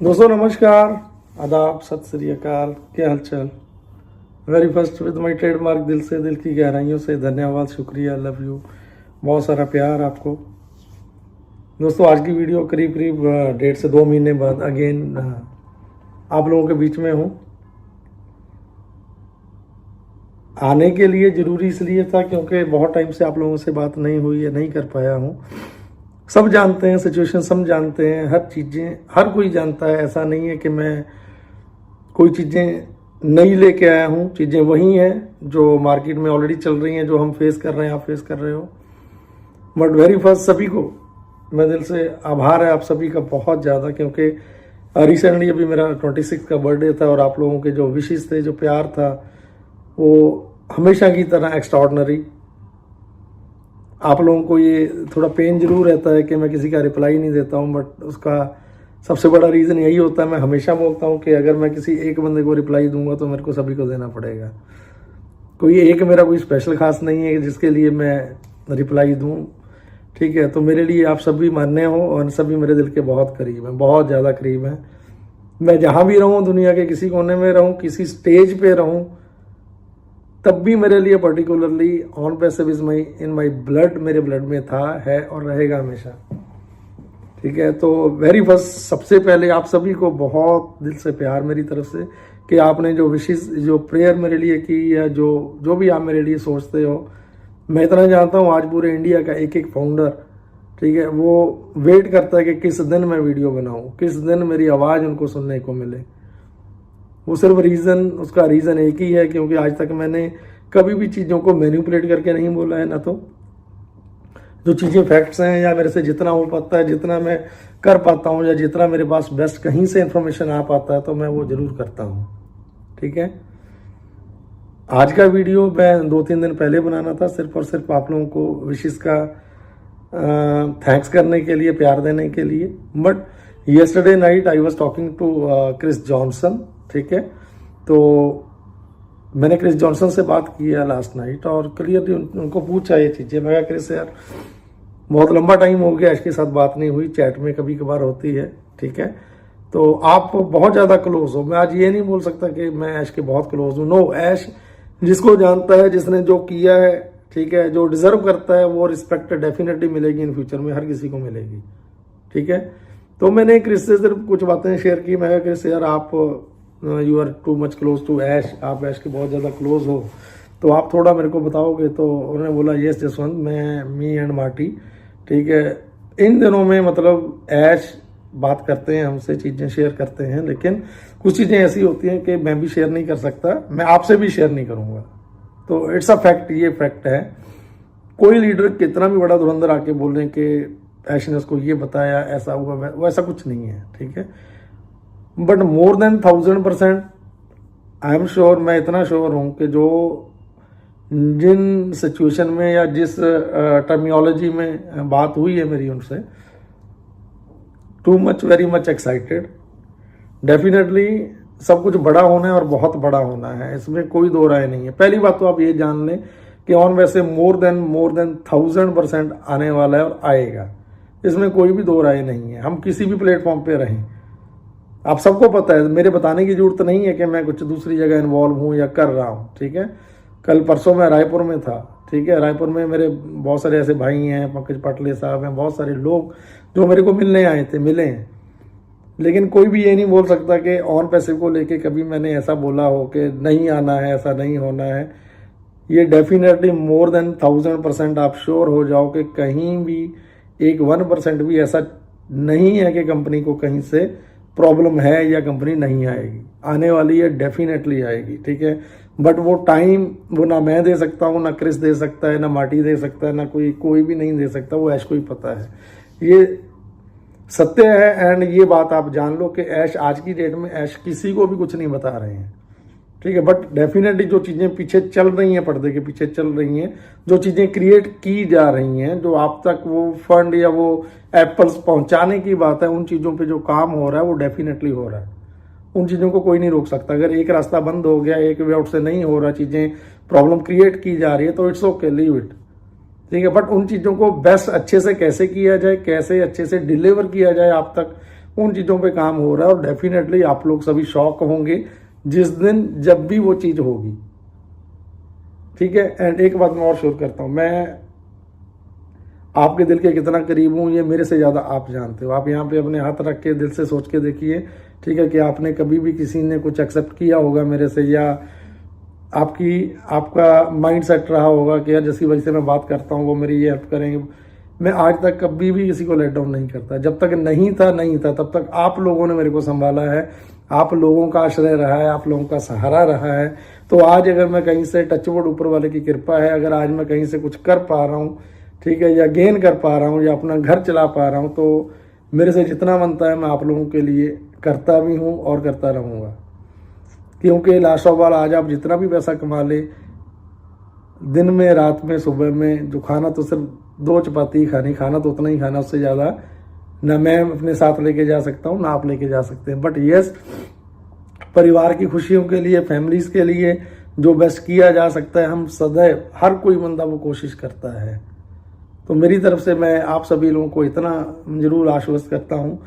दोस्तों नमस्कार, आदाब, सत श्री अकाल, क्या हालचाल। Very first with my trademark दिल से, दिल की गहराइयों से धन्यवाद, शुक्रिया, लव यू, बहुत सारा प्यार आपको। दोस्तों आज की वीडियो करीब 1.5 से 2 महीने बाद अगेन आप लोगों के बीच में हूँ। आने के लिए ज़रूरी इसलिए था क्योंकि बहुत टाइम से आप लोगों से बात नहीं हुई है, नहीं कर पाया हूँ। सब जानते हैं सिचुएशन, सब जानते हैं, हर चीज़ें हर कोई जानता है। ऐसा नहीं है कि मैं कोई चीज़ें नई लेके आया हूँ, चीज़ें वही हैं जो मार्केट में ऑलरेडी चल रही हैं, जो हम फेस कर रहे हैं, आप फेस कर रहे हो। बट वेरी फर्स्ट सभी को मैं दिल से आभार है आप सभी का बहुत ज़्यादा, क्योंकि रिसेंटली अभी मेरा 26 का बर्थडे था और आप लोगों के जो विशेष थे, जो प्यार था, वो हमेशा की तरह एक्स्ट्राऑर्डिनरी। आप लोगों को ये थोड़ा पेन जरूर रहता है कि मैं किसी का रिप्लाई नहीं देता हूँ, बट उसका सबसे बड़ा रीज़न यही होता है। मैं हमेशा बोलता हूँ कि अगर मैं किसी एक बंदे को रिप्लाई दूंगा तो मेरे को सभी को देना पड़ेगा। कोई एक मेरा कोई स्पेशल खास नहीं है जिसके लिए मैं रिप्लाई दूँ, ठीक है। तो मेरे लिए आप सभी मान्य हो और सभी मेरे दिल के बहुत करीब हैं, बहुत ज़्यादा करीब हैं। मैं जहाँ भी रहूँ, दुनिया के किसी कोने में रहूँ, किसी स्टेज पे रहूँ, तब भी मेरे लिए particularly on passive is my in my blood, मेरे ब्लड में था, है और रहेगा हमेशा, ठीक है। तो वेरी फर्स्ट सबसे पहले आप सभी को बहुत दिल से प्यार मेरी तरफ से कि आपने जो विशेष जो प्रेयर मेरे लिए की या जो भी आप मेरे लिए सोचते हो। मैं इतना जानता हूँ आज पूरे इंडिया का एक एक फाउंडर, ठीक है, वो वेट करता है कि किस दिन मैं वीडियो बनाऊँ, किस दिन मेरी आवाज़ उनको सुनने को मिले। वो सिर्फ उसका रीज़न एक ही है क्योंकि आज तक मैंने कभी भी चीज़ों को मैनिपुलेट करके नहीं बोला है। ना तो जो चीज़ें फैक्ट्स हैं या मेरे से जितना हो पाता है, जितना मैं कर पाता हूँ या जितना मेरे पास बेस्ट कहीं से इंफॉर्मेशन आ पाता है, तो मैं वो ज़रूर करता हूँ, ठीक है। आज का वीडियो मैं 2-3 दिन पहले बनाना था, सिर्फ और सिर्फ आप लोगों को विशेष का थैंक्स करने के लिए, प्यार देने के लिए। But yesterday night I was talking to Chris Johnson, ठीक है। तो मैंने क्रिस जॉनसन से बात की है लास्ट नाइट और क्लियरली उनको पूछा ये चीज़ें। मैं कहा क्रिस यार बहुत लंबा टाइम हो गया, ऐश के साथ बात नहीं हुई, चैट में कभी कभार होती है, ठीक है। तो आप बहुत ज़्यादा क्लोज हो। मैं आज ये नहीं बोल सकता कि मैं ऐश के बहुत क्लोज हूँ। नो, ऐश जिसको जानता है, जिसने जो किया है, ठीक है, जो डिजर्व करता है, वो रिस्पेक्ट डेफिनेटली मिलेगी इन फ्यूचर में, हर किसी को मिलेगी, ठीक है। तो मैंने क्रिस से सिर्फ कुछ बातें शेयर की। मैं कहा क्रिस यार आप you are too much close to Ash, आप ऐश के बहुत ज़्यादा क्लोज हो, तो आप थोड़ा मेरे को बताओगे। तो उन्होंने बोला yes Jaswant, me and Marty, ठीक है, इन दिनों में मतलब ऐश बात करते हैं हमसे, चीज़ें शेयर करते हैं, लेकिन कुछ चीज़ें ऐसी होती हैं कि मैं भी शेयर नहीं कर सकता, मैं आपसे भी शेयर नहीं करूँगा। तो इट्स अ फैक्ट, ये फैक्ट है। कोई लीडर कितना भी बड़ा धुरंधर आके बोलें कि ऐश ने उसको ये बताया, ऐसा हुआ, वो ऐसा कुछ नहीं है, ठीक है। But more than 1000% I am sure, मैं इतना श्योर हूँ कि जो जिन सिचुएशन में या जिस टर्मिनोलॉजी में बात हुई है मेरी उनसे, too much, very much excited. Definitely सब कुछ बड़ा होना है और बहुत बड़ा होना है, इसमें कोई दो राय नहीं है। पहली बात तो आप ये जान लें कि ऑन वैसे मोर देन 1000% आने वाला है और आएगा, इसमें कोई भी दो राय नहीं है। हम किसी भी प्लेटफॉर्म पे रहें, आप सबको पता है, मेरे बताने की जरूरत नहीं है कि मैं कुछ दूसरी जगह इन्वॉल्व हूँ या कर रहा हूँ, ठीक है। कल परसों मैं रायपुर में था, ठीक है। रायपुर में मेरे बहुत सारे ऐसे भाई हैं, पंकज पाटले साहब हैं, बहुत सारे लोग जो मेरे को मिलने आए थे, मिले हैं। लेकिन कोई भी ये नहीं बोल सकता कि ऑन पैसिव को लेके कभी मैंने ऐसा बोला हो कि नहीं आना है, ऐसा नहीं होना है। ये डेफिनेटली मोर देन 1000% आप श्योर हो जाओ कि कहीं भी एक 1% भी ऐसा नहीं है कि कंपनी को कहीं से प्रॉब्लम है या कंपनी नहीं आएगी। आने वाली है, डेफिनेटली आएगी, ठीक है। बट वो टाइम वो ना मैं दे सकता हूँ, ना क्रिस दे सकता है, ना मार्टी दे सकता है, ना कोई भी नहीं दे सकता, वो ऐश को ही पता है। ये सत्य है। एंड ये बात आप जान लो कि ऐश आज की डेट में ऐश किसी को भी कुछ नहीं बता रहे हैं, ठीक है। बट डेफिनेटली जो चीज़ें पीछे चल रही हैं, पर्दे के पीछे चल रही हैं, जो चीज़ें क्रिएट की जा रही हैं, जो आप तक वो फंड या वो एप्पल्स पहुंचाने की बात है, उन चीज़ों पे जो काम हो रहा है वो डेफिनेटली हो रहा है। उन चीज़ों को कोई नहीं रोक सकता। अगर एक रास्ता बंद हो गया, एक वे आउट से नहीं हो रहा, चीज़ें प्रॉब्लम क्रिएट की जा रही है, तो इट्स ओके, लीव इट, ठीक है। बट उन चीज़ों को बेस्ट अच्छे से कैसे किया जाए, कैसे अच्छे से डिलीवर किया जाए आप तक, उन चीज़ों पे काम हो रहा है और डेफिनेटली आप लोग सभी शॉक होंगे जिस दिन जब भी वो चीज़ होगी, ठीक है। एंड एक बात मैं और श्योर करता हूँ, मैं आपके दिल के कितना करीब हूँ ये मेरे से ज़्यादा आप जानते हो। आप यहाँ पे अपने हाथ रख के दिल से सोच के देखिए, ठीक है, कि आपने कभी भी किसी ने कुछ एक्सेप्ट किया होगा मेरे से, या आपका माइंड सेट रहा होगा कि यार जैसी वजह से मैं बात करता हूँ वो मेरी ये हेल्प करेंगे। मैं आज तक कभी भी किसी को लेट डाउन नहीं करता। जब तक नहीं था तब तक आप लोगों ने मेरे को संभाला है, आप लोगों का आश्रय रहा है, आप लोगों का सहारा रहा है। तो आज अगर मैं कहीं से, टचवुड ऊपर वाले की कृपा है, अगर आज मैं कहीं से कुछ कर पा रहा हूँ, ठीक है, या गेन कर पा रहा हूँ, या अपना घर चला पा रहा हूँ, तो मेरे से जितना बनता है मैं आप लोगों के लिए करता भी हूँ और करता रहूँगा। क्योंकि लास्ट ऑफ ऑल आज आप जितना भी पैसा कमा ले, दिन में, रात में, सुबह में, जो खाना तो सिर्फ 2 चपाती ही खानी, खाना तो उतना ही खाना, उससे ज़्यादा ना मैं अपने साथ लेके जा सकता हूँ ना आप लेके जा सकते हैं। बट यस, परिवार की खुशियों के लिए, फैमिलीज़ के लिए जो बेस्ट किया जा सकता है, हम सदैव, हर कोई बंदा वो कोशिश करता है। तो मेरी तरफ से मैं आप सभी लोगों को इतना जरूर आश्वस्त करता हूँ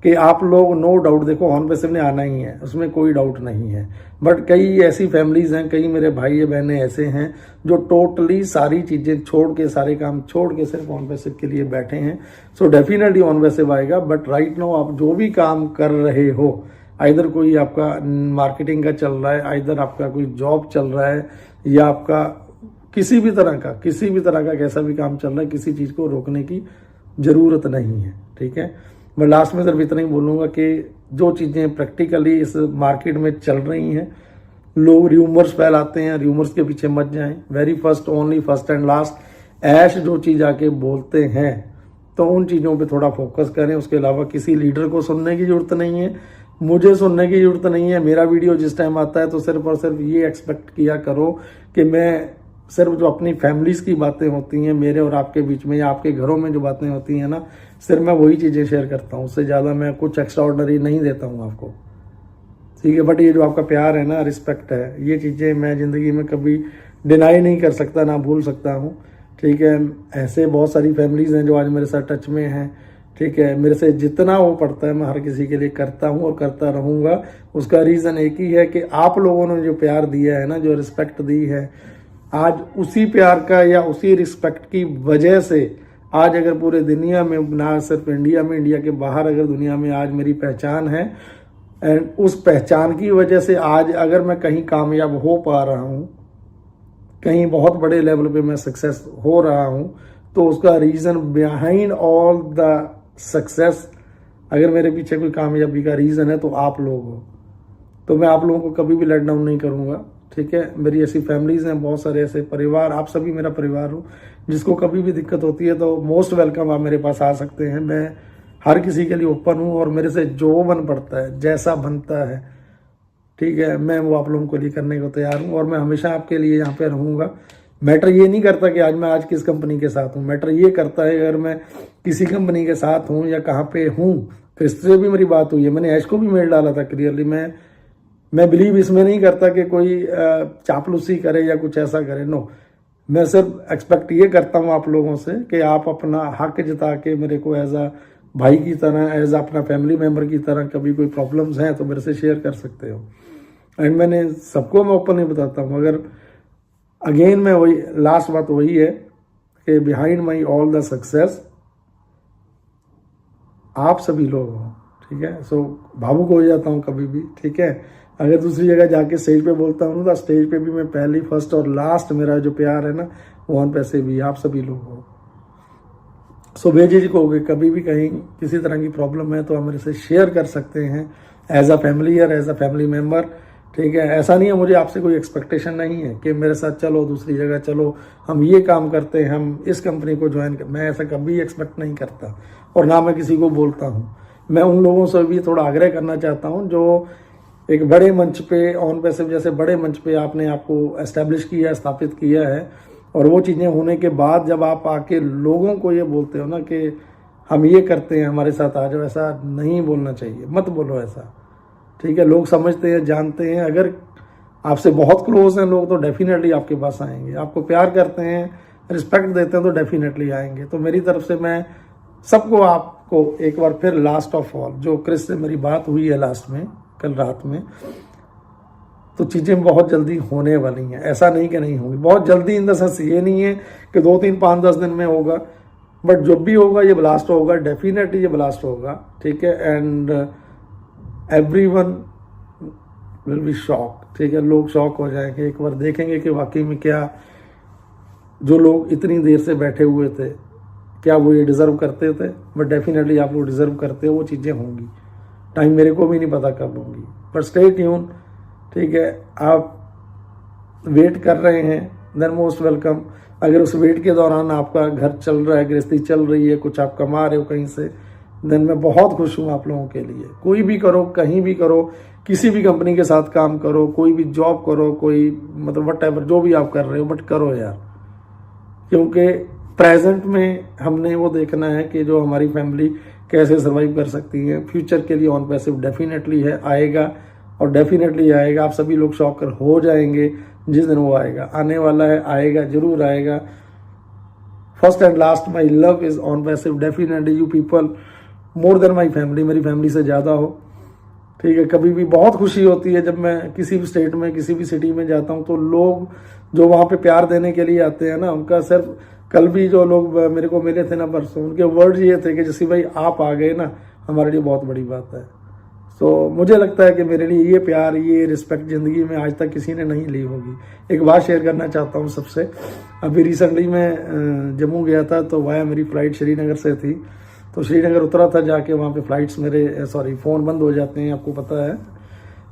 कि आप लोग नो डाउट, देखो ऑन पैसिव ने आना ही है, उसमें कोई डाउट नहीं है। बट कई ऐसी फैमिलीज़ हैं, कई मेरे भाई बहनें ऐसे हैं जो टोटली सारी चीज़ें छोड़ के, सारे काम छोड़ के सिर्फ ऑन पैसिव के लिए बैठे हैं। सो डेफिनेटली ऑन पैसिव आएगा। बट राइट नाउ आप जो भी काम कर रहे हो, आइदर कोई आपका मार्केटिंग का चल रहा है, आइदर आपका कोई जॉब चल रहा है, या आपका किसी भी तरह का कैसा भी काम चल रहा है, किसी चीज़ को रोकने की ज़रूरत नहीं है, ठीक है। मैं लास्ट में सिर्फ इतना ही बोलूँगा कि जो चीज़ें प्रैक्टिकली इस मार्केट में चल रही हैं, लोग र्यूमर्स फैलाते हैं, र्यूमर्स के पीछे मत जाएं। Very first, only first and last, Ash जो चीज़ आके बोलते हैं तो उन चीज़ों पे थोड़ा फोकस करें। उसके अलावा किसी लीडर को सुनने की ज़रूरत नहीं है, मुझे सुनने की ज़रूरत नहीं है। मेरा वीडियो जिस टाइम आता है तो सिर्फ और सिर्फ ये एक्सपेक्ट किया करो कि मैं सिर्फ जो अपनी फैमिलीज़ की बातें होती हैं मेरे और आपके बीच में, या आपके घरों में जो बातें होती हैं ना, सिर्फ मैं वही चीज़ें शेयर करता हूँ। उससे ज़्यादा मैं कुछ एक्स्ट्रा ऑर्डनरी नहीं देता हूँ आपको, ठीक है। बट ये जो आपका प्यार है ना, रिस्पेक्ट है, ये चीज़ें मैं ज़िंदगी में कभी डिनाई नहीं कर सकता, ना भूल सकता हूँ, ठीक है। ऐसे बहुत सारी फैमिलीज़ हैं जो आज मेरे साथ टच में हैं, ठीक है। मेरे से जितना हो पड़ता है मैं हर किसी के लिए करता हूँ और करता रहूँगा। उसका रीज़न एक ही है कि आप लोगों ने जो प्यार दिया है ना, जो रिस्पेक्ट दी है, आज उसी प्यार का या उसी रिस्पेक्ट की वजह से आज अगर पूरे दुनिया में, ना सिर्फ इंडिया में, इंडिया के बाहर अगर दुनिया में आज मेरी पहचान है, एंड उस पहचान की वजह से आज अगर मैं कहीं कामयाब हो पा रहा हूँ, कहीं बहुत बड़े लेवल पे मैं सक्सेस हो रहा हूँ, तो उसका reason behind all the success, अगर मेरे पीछे कोई कामयाबी का रीज़न है तो आप लोग हो। तो मैं आप लोगों को कभी भी लेट डाउन नहीं करूँगा, ठीक है। मेरी ऐसी फैमिलीज़ हैं, बहुत सारे ऐसे परिवार, आप सभी मेरा परिवार हो। जिसको कभी भी दिक्कत होती है तो मोस्ट वेलकम, आप मेरे पास आ सकते हैं। मैं हर किसी के लिए ओपन हूँ और मेरे से जो बन पड़ता है, जैसा बनता है, ठीक है, मैं वो आप लोगों के लिए करने को तैयार हूँ और मैं हमेशा आपके लिए यहाँ पे रहूँगा। मैटर ये नहीं करता कि आज किस कंपनी के साथ हूँ, मैटर ये करता है अगर मैं किसी कंपनी के साथ हूँ या कहाँ पे हूँ। क्रिस से भी मेरी बात हुई है, मैंने ऐश को भी मेल डाला था क्लियरली। मैं बिलीव इसमें नहीं करता कि कोई चापलूसी करे या कुछ ऐसा करे, नो। मैं सिर्फ एक्सपेक्ट ये करता हूँ आप लोगों से कि आप अपना हक जता के मेरे को एज अ भाई की तरह, एज अपना फैमिली मेम्बर की तरह, कभी कोई प्रॉब्लम्स हैं तो मेरे से शेयर कर सकते हो। एंड मैंने सबको मैं ओपन नहीं बताता हूँ। अगर अगेन मैं वही लास्ट बात वही है कि behind my all the success आप सभी लोग हो, ठीक है। सो भावुक हो जाता हूँ कभी भी, ठीक है। अगर दूसरी जगह जाके स्टेज पे बोलता हूँ तो स्टेज पे भी मैं पहली, फर्स्ट और लास्ट, मेरा जो प्यार है ना, वो ऑन पैसे भी आप सभी लोग हो। सो बेझिझक हो गए, कभी भी कहीं किसी तरह की प्रॉब्लम है तो आप मेरे से शेयर कर सकते हैं एज अ फैमिली और एज अ फैमिली मेम्बर, ठीक है। ऐसा नहीं है, मुझे आपसे कोई एक्सपेक्टेशन नहीं है कि मेरे साथ चलो, दूसरी जगह चलो, हम ये काम करते हैं, हम इस कंपनी को ज्वाइन कर, मैं ऐसा कभी एक्सपेक्ट नहीं करता और ना मैं किसी को बोलता हूँ। मैं उन लोगों से भी थोड़ा आग्रह करना चाहता हूँ जो एक बड़े मंच पे, ऑन पैसिव जैसे बड़े मंच पे आपने आपको एस्टेब्लिश किया है, स्थापित किया है, और वो चीज़ें होने के बाद जब आप आके लोगों को ये बोलते हो ना कि हम ये करते हैं, हमारे साथ आ जाओ, ऐसा नहीं बोलना चाहिए, मत बोलो ऐसा, ठीक है। लोग समझते हैं, जानते हैं, अगर आपसे बहुत क्लोज हैं लोग तो डेफिनेटली आपके पास आएंगे, आपको प्यार करते हैं, रिस्पेक्ट देते हैं तो डेफिनेटली आएंगे। तो मेरी तरफ से मैं सबको, आप को एक बार फिर लास्ट ऑफ ऑल, जो क्रिस से मेरी बात हुई है लास्ट में कल रात में, तो चीज़ें बहुत जल्दी होने वाली हैं। ऐसा नहीं कि नहीं होंगी, बहुत जल्दी इन द सेंस ये नहीं है कि 2, 3, 5, 10 दिन में होगा, बट जो भी होगा ये ब्लास्ट होगा, डेफिनेटली ये ब्लास्ट होगा, ठीक है। And everyone will be shock, ठीक है। लोग शॉक हो जाएंगे, एक बार देखेंगे कि वाकई में क्या जो लोग इतनी देर से बैठे हुए थे, क्या वो ये डिज़र्व करते थे। बट डेफिनेटली आप लोग डिज़र्व करते हो, वो चीज़ें होंगी। टाइम मेरे को भी नहीं पता कब होंगी, बट स्टे ट्यून, ठीक है। आप वेट कर रहे हैं, देन मोस्ट वेलकम। अगर उस वेट के दौरान आपका घर चल रहा है, गृहस्थी चल रही है, कुछ आप कमा रहे हो कहीं से, देन मैं बहुत खुश हूँ आप लोगों के लिए। कोई भी करो, कहीं भी करो, किसी भी कंपनी के साथ काम करो, कोई भी जॉब करो, कोई मतलब व्हाटएवर जो भी आप कर रहे हो, बट करो यार। क्योंकि प्रेजेंट में हमने वो देखना है कि जो हमारी फैमिली कैसे सर्वाइव कर सकती है। फ्यूचर के लिए ऑन पैसिव डेफिनेटली है, आएगा और डेफिनेटली आएगा। आप सभी लोग शॉकर हो जाएंगे जिस दिन वो आएगा, आने वाला है, आएगा, जरूर आएगा। First and last my love is on passive, definitely you people more than my family, मेरी फैमिली से ज़्यादा हो, ठीक है। कभी भी बहुत खुशी होती है जब मैं किसी भी स्टेट में, किसी भी सिटी में जाता हूँ, तो लोग जो वहाँ पे प्यार देने के लिए आते हैं ना, उनका सिर्फ, कल भी जो लोग मेरे को मिले थे ना परसों, उनके वर्ड्स ये थे कि जैसे भाई आप आ गए ना, हमारे लिए बहुत बड़ी बात है। तो मुझे लगता है कि मेरे लिए ये प्यार, ये रिस्पेक्ट ज़िंदगी में आज तक किसी ने नहीं ली होगी। एक बात शेयर करना चाहता हूँ सबसे। अभी रिसेंटली मैं जम्मू गया था, तो वाया मेरी फ़्लाइट श्रीनगर से थी, तो श्रीनगर उतरा था, जाके वहाँ पे फ़्लाइट्स मेरे फ़ोन बंद हो जाते हैं, आपको पता है।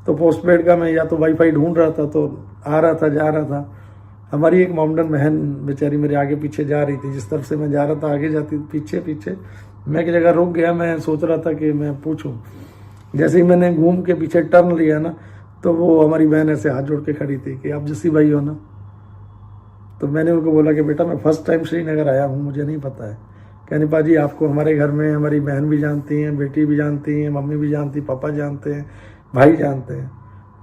तो पोस्टपेड का मैं या तो वाईफाई ढूंढ रहा था, तो आ रहा था, जा रहा था। हमारी एक मोमडन बहन बेचारी मेरे आगे पीछे जा रही थी, जिस तरफ से मैं जा रहा था आगे जाती पीछे पीछे। मैं एक जगह रुक गया, मैं सोच रहा था कि मैं पूछूं। जैसे ही मैंने घूम के पीछे टर्न लिया ना, तो वो हमारी बहन ऐसे हाथ जोड़ के खड़ी थी कि आप जस्सी भाई हो ना। तो मैंने उनको बोला कि बेटा मैं फर्स्ट टाइम श्रीनगर आया हूँ, मुझे नहीं पता है। कहने पाजी आपको हमारे घर में हमारी बहन भी जानती हैं, बेटी भी जानती हैं, मम्मी भी जानती, पापा जानते हैं, भाई जानते हैं।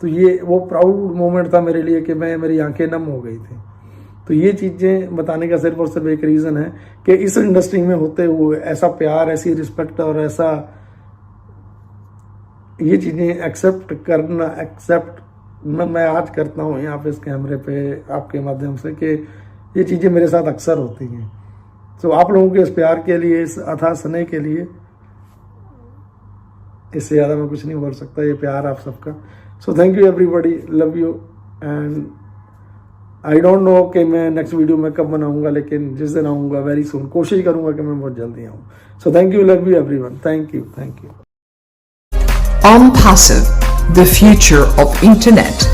तो ये वो प्राउड मोमेंट था मेरे लिए कि मेरी आंखें नम हो गई थी। तो ये चीज़ें बताने का सिर्फ और सिर्फ एक रीज़न है कि इस इंडस्ट्री में होते हुए ऐसा प्यार, ऐसी रिस्पेक्ट और ऐसा ये चीज़ें एक्सेप्ट करना, मैं आज करता हूँ यहाँ पे इस कैमरे पे आपके माध्यम से कि ये चीज़ें मेरे साथ अक्सर होती हैं। तो आप लोगों के इस प्यार के लिए, इस अथाह स्नेह के लिए, इससे ज़्यादा मैं कुछ नहीं बोल सकता। ये प्यार आप सबका। So thank you everybody, love you. And I don't know कि मैं नेक्स्ट वीडियो में कब बनाऊंगा, लेकिन जिस दिन आऊँगा वेरी सुन, कोशिश करूँगा कि मैं बहुत जल्दी आऊँ। So thank you, love you everyone, thank you. OnPassive, the future of internet.